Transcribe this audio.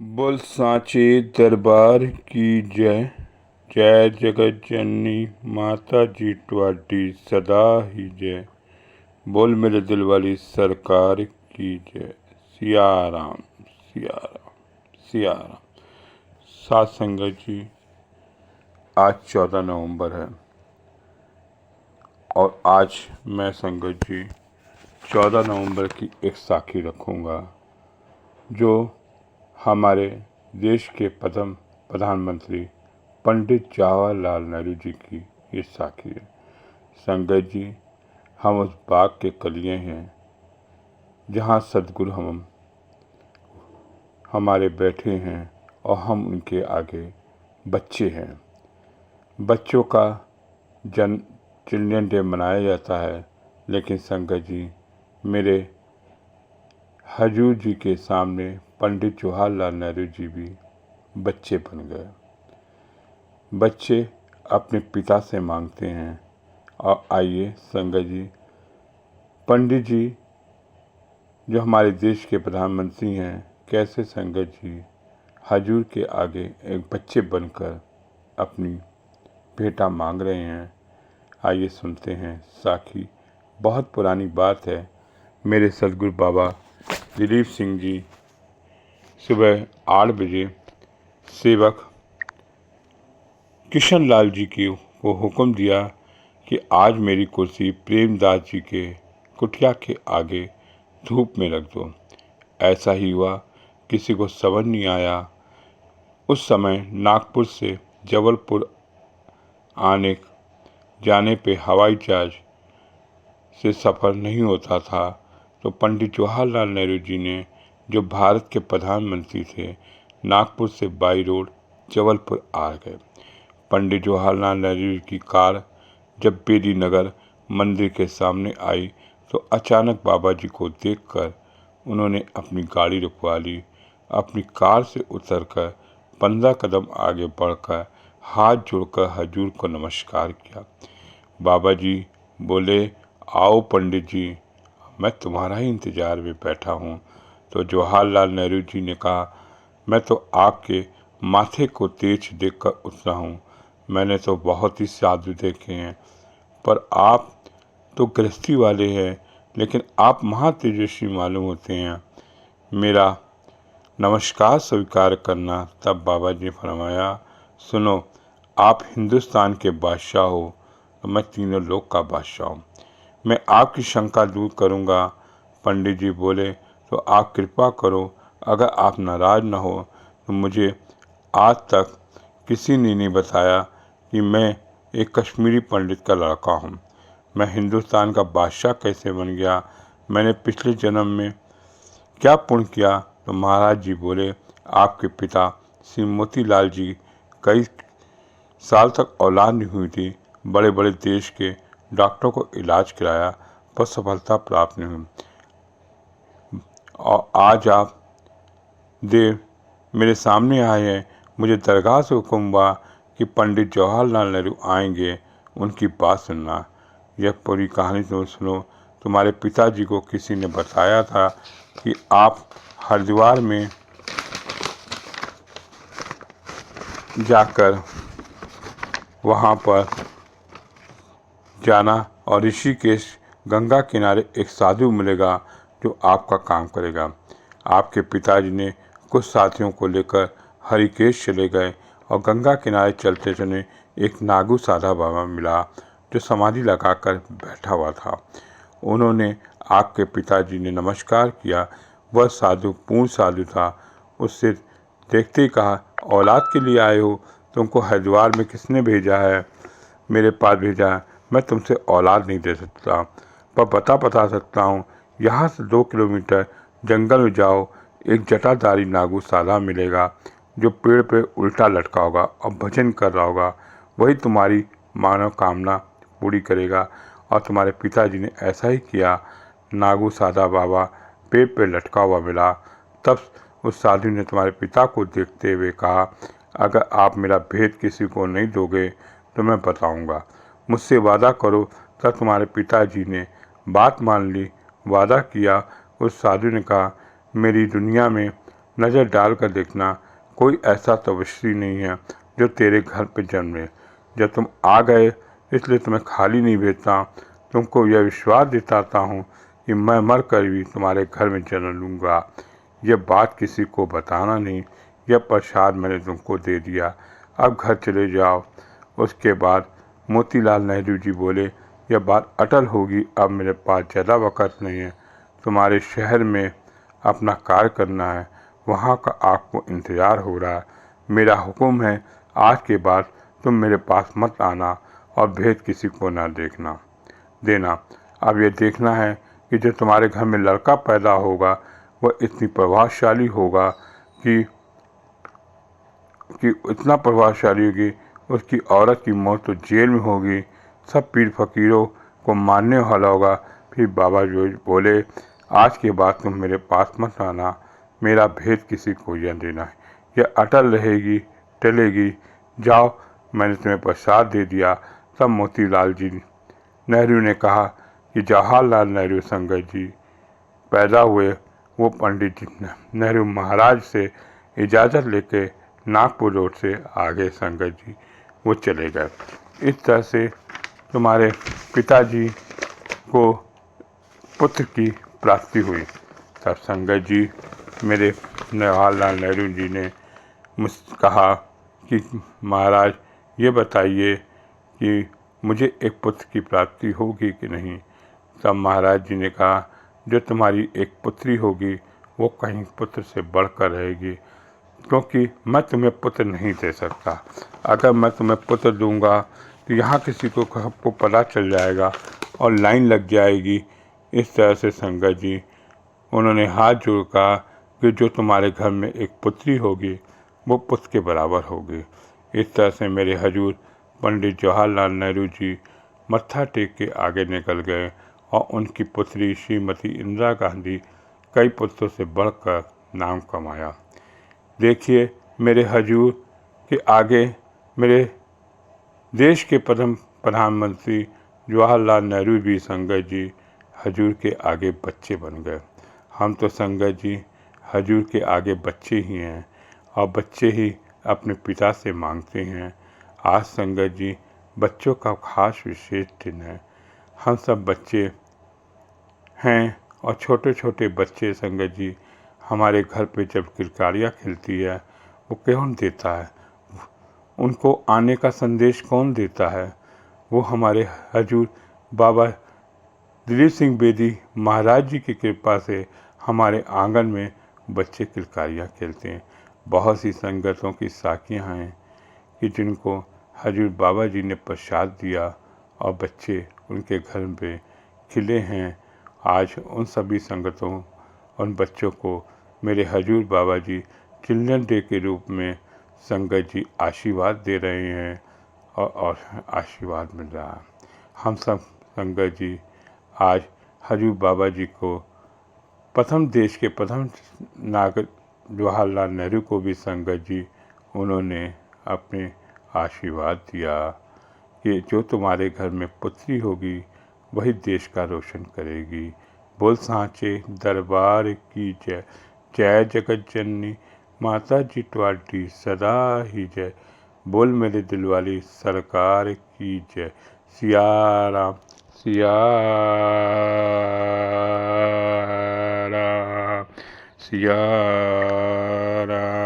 बोल सांचे दरबार की जय। जय जगत जननी माता जी ट्वाडी सदा ही जय। बोल मेरे दिल वाली सरकार की जय। सिया राम सिया राम सिया राम। सात संगत जी, आज 14 नवंबर है और आज मैं संगत जी 14 नवंबर की एक साखी रखूँगा जो हमारे देश के प्रथम प्रधानमंत्री पंडित जवाहरलाल नेहरू जी की ये साखी है। संगत जी, हम उस बाग के कलियां हैं जहाँ सदगुरु हम हमारे बैठे हैं और हम उनके आगे बच्चे हैं। बच्चों का जन्म चिल्ड्रन डे मनाया जाता है, लेकिन संगत जी, मेरे हजूर जी के सामने पंडित जवाहरलाल नेहरू जी भी बच्चे बन गए। बच्चे अपने पिता से मांगते हैं। और आइए संगत जी, पंडित जी जो हमारे देश के प्रधानमंत्री हैं, कैसे संगत जी हजूर के आगे एक बच्चे बनकर अपनी भेंटा मांग रहे हैं। आइए सुनते हैं साखी। बहुत पुरानी बात है। मेरे सदगुरु बाबा दिलीप सिंह जी सुबह 8 बजे सेवक किशन लाल जी को हुक्म दिया कि आज मेरी कुर्सी प्रेमदास जी के कुटिया के आगे धूप में रख दो। ऐसा ही हुआ। किसी को समझ नहीं आया। उस समय नागपुर से जबलपुर आने जाने पे हवाई जहाज से सफ़र नहीं होता था, तो पंडित जवाहरलाल नेहरू जी ने, जो भारत के प्रधानमंत्री थे, नागपुर से बाई रोड जबलपुर आ गए। पंडित जवाहरलाल नेहरू की कार जब बेदी नगर मंदिर के सामने आई तो अचानक बाबा जी को देखकर उन्होंने अपनी गाड़ी रुकवा ली। अपनी कार से उतरकर 15 कदम आगे बढ़कर हाथ जोड़कर हजूर को नमस्कार किया। बाबा जी बोले, आओ पंडित जी, मैं तुम्हारा ही इंतजार में बैठा हूँ। तो जवाहरलाल नेहरू जी ने कहा, मैं तो आपके माथे को तेज देखकर उतरा हूँ। मैंने तो बहुत ही साधु देखे हैं, पर आप तो गृहस्थी वाले हैं, लेकिन आप महातेजस्वी मालूम होते हैं। मेरा नमस्कार स्वीकार करना। तब बाबा जी ने फरमाया, सुनो, आप हिंदुस्तान के बादशाह हो तो मैं तीनों लोक का बादशाह हूँ। मैं आपकी शंका दूर करूँगा। पंडित जी बोले, तो आप कृपा करो, अगर आप नाराज न हो तो मुझे आज तक किसी ने नहीं बताया कि मैं एक कश्मीरी पंडित का लड़का हूँ। मैं हिंदुस्तान का बादशाह कैसे बन गया? मैंने पिछले जन्म में क्या पुण्य किया? तो महाराज जी बोले, आपके पिता श्री मोतीलाल जी कई साल तक औलाद नहीं हुई थी। बड़े बड़े देश के डॉक्टरों को इलाज कराया पर सफलता प्राप्त नहीं हुई। और आज आप देव मेरे सामने आए हैं। मुझे दरगाह से हुक्म हुआ कि पंडित जवाहरलाल नेहरू आएंगे, उनकी बात सुनना। यह पूरी कहानी तुम सुनो। तुम्हारे पिताजी को किसी ने बताया था कि आप हरिद्वार में जाकर वहाँ पर जाना और ऋषिकेश गंगा किनारे एक साधु मिलेगा जो आपका काम करेगा। आपके पिताजी ने कुछ साथियों को लेकर हरिकेश चले गए और गंगा किनारे चलते चलते एक नागू साधा बाबा मिला जो समाधि लगाकर बैठा हुआ था। उन्होंने आपके पिताजी ने नमस्कार किया। वह साधु पूर्ण साधु था। उससे देखते ही कहा, औलाद के लिए आए हो? तुमको हरिद्वार में किसने भेजा है? मेरे पास भेजा है। मैं तुमसे औलाद नहीं दे सकता, पर बता सकता हूँ। यहाँ से 2 किलोमीटर जंगल में जाओ, एक जटाधारी नागू साधा मिलेगा जो पेड़ पे उल्टा लटका होगा और भजन कर रहा होगा। वही तुम्हारी मानव कामना पूरी करेगा। और तुम्हारे पिताजी ने ऐसा ही किया। नागू साधा बाबा पेड़ पे लटका हुआ मिला। तब उस साधु ने तुम्हारे पिता को देखते हुए कहा, अगर आप मेरा भेद किसी को नहीं दोगे तो मैं बताऊंगा। मुझसे वादा करो। तब तुम्हारे पिताजी ने बात मान ली, वादा किया। उस साधु ने कहा, मेरी दुनिया में नज़र डाल कर देखना, कोई ऐसा तपस्वी नहीं है जो तेरे घर पे जन्मे। जब तुम आ गए इसलिए तुम्हें खाली नहीं भेजता, तुमको यह विश्वास दिलाता हूँ कि मैं मर कर भी तुम्हारे घर में जन्म लूँगा। यह बात किसी को बताना नहीं, यह प्रसाद मैंने तुमको दे दिया, अब घर चले जाओ। उसके बाद मोतीलाल नेहरू जी बोले, यह बात अटल होगी, अब मेरे पास ज़्यादा वक़्त नहीं है, तुम्हारे शहर में अपना कार्य करना है, वहाँ का आपको इंतज़ार हो रहा है। मेरा हुक्म है, आज के बाद तुम मेरे पास मत आना और भेद किसी को ना देना। अब यह देखना है कि जो तुम्हारे घर में लड़का पैदा होगा वह इतनी प्रभावशाली होगा कि इतना प्रभावशाली होगी, उसकी औरत की मौत तो जेल में होगी, सब पीर फकीरों को मारने वाला होगा। फिर बाबा जो बोले, आज के बाद तुम मेरे पास मत आना, मेरा भेद किसी को यह देना है, यह अटल रहेगी, टलेगी। जाओ, मैंने तुम्हें प्रसाद दे दिया। तब मोतीलाल जी नेहरू ने कहा कि जवाहरलाल नेहरू संगत जी पैदा हुए। वो पंडित नेहरू महाराज से इजाज़त लेके नागपुर रोड से आगे संगत जी वो चले गए। इस तरह से तुम्हारे पिताजी को पुत्र की प्राप्ति हुई। तब संगत जी मेरे जवाहरलाल नेहरू जी ने मुझसे कहा कि महाराज ये बताइए कि मुझे एक पुत्र की प्राप्ति होगी कि नहीं। तब महाराज जी ने कहा, जो तुम्हारी एक पुत्री होगी वो कहीं पुत्र से बढ़कर रहेगी, क्योंकि मैं तुम्हें पुत्र नहीं दे सकता। अगर मैं तुम्हें पुत्र दूंगा तो यहाँ किसी को सबको पता चल जाएगा और लाइन लग जाएगी। इस तरह से संगत जी उन्होंने हाथ जोड़ कहा कि जो तुम्हारे घर में एक पुत्री होगी वो पुत्र के बराबर होगी। इस तरह से मेरे हजूर पंडित जवाहरलाल नेहरू जी मत्था टेक के आगे निकल गए और उनकी पुत्री श्रीमती इंदिरा गांधी कई पुत्रों से बढ़कर नाम कमाया। देखिए मेरे हजूर के आगे मेरे देश के प्रथम प्रधानमंत्री जवाहरलाल नेहरू भी संगत जी हजूर के आगे बच्चे बन गए। हम तो संगत जी हजूर के आगे बच्चे ही हैं और बच्चे ही अपने पिता से मांगते हैं। आज संगत जी बच्चों का खास विशेष दिन है। हम सब बच्चे हैं और छोटे छोटे बच्चे संगत जी हमारे घर पे जब किलकारियाँ खिलती है वो कौन देता है, उनको आने का संदेश कौन देता है? वो हमारे हजूर बाबा दिलीप सिंह बेदी महाराज जी की कृपा से हमारे आंगन में बच्चे किलकारियाँ खेलते हैं। बहुत सी संगतों की साखियाँ हैं कि जिनको हजूर बाबा जी ने प्रसाद दिया और बच्चे उनके घर पे खिले हैं। आज उन सभी संगतों उन बच्चों को मेरे हजूर बाबा जी चिल्ड्रन डे के रूप में संगत जी आशीर्वाद दे रहे हैं और आशीर्वाद मिल रहा है। हम सब संगत जी आज हजूर बाबा जी को प्रथम देश के प्रथम नागरिक जवाहरलाल नेहरू को भी संगत जी उन्होंने अपने आशीर्वाद दिया कि जो तुम्हारे घर में पुत्री होगी वही देश का रोशन करेगी। बोल सांचे दरबार की जय, जय जगत जननी माता जी ट्वाडी सदा ही जय। बोल मेरे दिल वाली सरकार की जय। सिया राम सिया राम सिया राम।